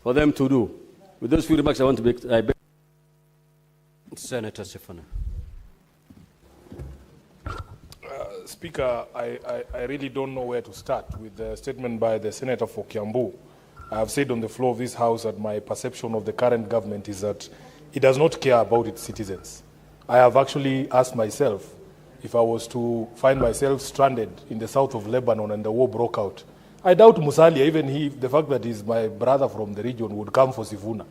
for them to do. With those few remarks, I want to make. Senator Sifuna. Speaker, I really don't know where to start with the statement by the Senator for Kiambu. I have said on the floor of this House that my perception of the current government is that it does not care about its citizens. I have actually asked myself if I was to find myself stranded in the south of Lebanon and the war broke out. I doubt Musalia, even the fact that he's my brother from the region, would come for Sifuna.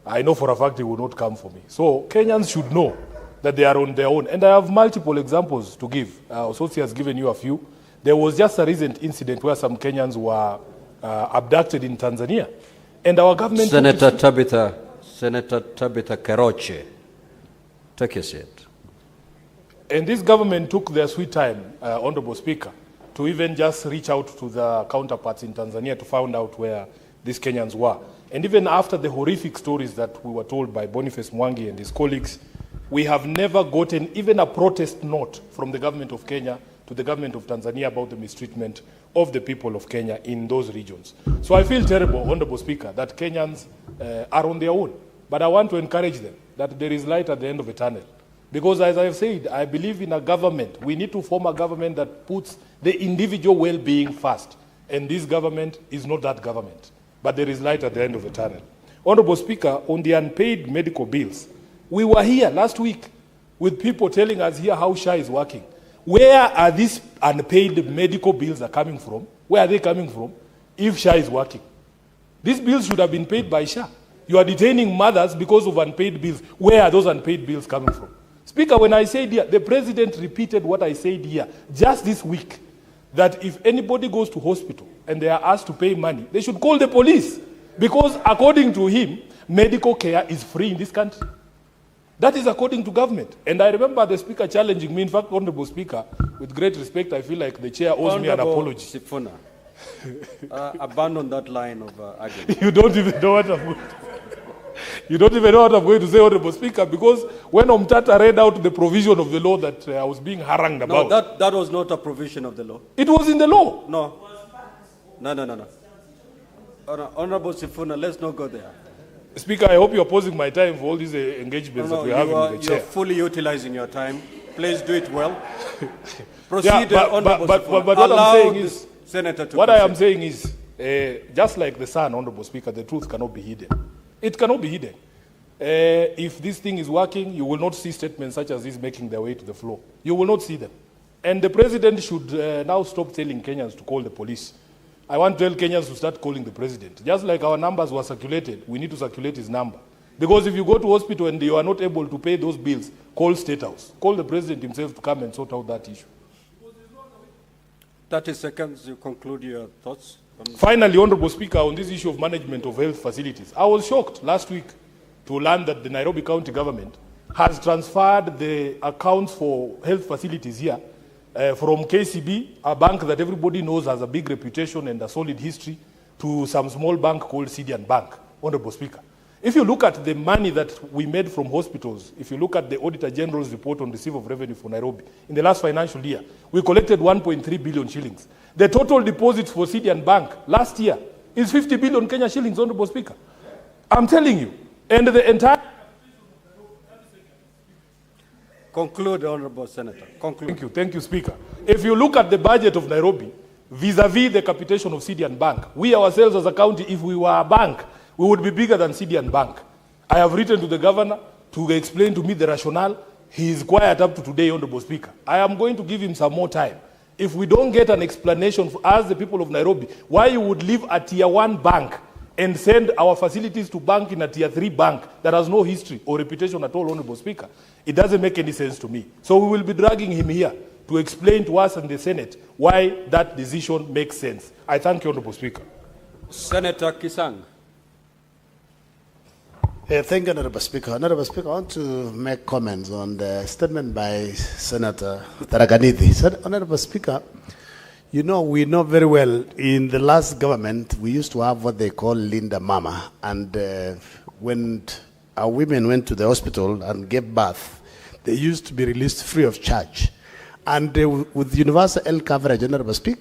I know for a fact he would not come for me. So Kenyans should know that they are on their own. And I have multiple examples to give. Ososi has given you a few. There was just a recent incident where some Kenyans were abducted in Tanzania. And our government... Senator Tabitha Keroche, take your seat. And this government took their sweet time, Honorable Speaker, to even just reach out to the counterparts in Tanzania to find out where these Kenyans were. And even after the horrific stories that we were told by Boniface Mwangi and his colleagues, we have never gotten even a protest note from the government of Kenya to the government of Tanzania about the mistreatment of the people of Kenya in those regions. So I feel terrible, Honorable Speaker, that Kenyans are on their own. But I want to encourage them that there is light at the end of the tunnel. Because as I have said, I believe in a government. We need to form a government that puts the individual well-being first. And this government is not that government. But there is light at the end of the tunnel. Honorable Speaker, on the unpaid medical bills, we were here last week with people telling us here how SHA is working. Where are these unpaid medical bills are coming from? Where are they coming from if SHA is working? These bills should have been paid by SHA. You are detaining mothers because of unpaid bills. Where are those unpaid bills coming from? Speaker, when I said here, the president repeated what I said here just this week, that if anybody goes to hospital and they are asked to pay money, they should call the police. Because according to him, medical care is free in this country. That is according to government. And I remember the speaker challenging me. In fact, Honorable Speaker, with great respect, I feel like the chair owes me an apology. Sifuna, abandon that line of argument. You don't even know what I'm going to You don't even know what I'm going to say, Honorable Speaker, because when Omtata read out the provision of the law that I was being harangued about... No, that was not a provision of the law. It was in the law. No. Honorable Sifuna, let's not go there. Speaker, I hope you're pausing my time for all these engagements that we're having with the chair. You're fully utilizing your time. Please do it well. Proceed, Honorable Sifuna. But what I'm saying is... Senator to what I am saying is, just like the sun, Honorable Speaker, the truth cannot be hidden. It cannot be hidden. If this thing is working, you will not see statements such as this making their way to the floor. You will not see them. And the president should now stop telling Kenyans to call the police. I want to tell Kenyans to start calling the president. Just like our numbers were circulated, we need to circulate his number. Because if you go to hospital and you are not able to pay those bills, call State House. Call the president himself to come and sort out that issue. 30 seconds, you conclude your thoughts. Finally, Honorable Speaker, on this issue of management of health facilities, I was shocked last week to learn that the Nairobi County government has transferred the accounts for health facilities here from KCB, a bank that everybody knows has a big reputation and a solid history, to some small bank called Sidian Bank, Honorable Speaker. If you look at the money that we made from hospitals, if you look at the Auditor General's report on receipt of revenue for Nairobi, in the last financial year, we collected 1.3 billion shillings. The total deposits for Sidian Bank last year is 50 billion Kenya shillings, Honorable Speaker. I'm telling you. And the entire... Conclude, Honorable Senator. Conclude. Thank you, Speaker. If you look at the budget of Nairobi, vis-a-vis the capitation of Sidian Bank, we ourselves as a county, if we were a bank, we would be bigger than Sidian Bank. I have written to the governor to explain to me the rationale. He is quiet up to today, Honorable Speaker. I am going to give him some more time. If we don't get an explanation as the people of Nairobi, why you would leave a tier 1 bank and send our facilities to bank in a tier 3 bank that has no history or reputation at all, Honorable Speaker, it doesn't make any sense to me. So we will be dragging him here to explain to us and the Senate why that decision makes sense. I thank you, Honorable Speaker. Senator Kisang. Thank you, Honorable Speaker. Honorable Speaker, I want to make comments on the statement by Senator Tarakaniti. Honorable Speaker, you know, we know very well in the last government, we used to have what they call Linda Mama. And when our women went to the hospital and gave birth, they used to be released free of charge. And with universal health coverage, Honorable Speaker,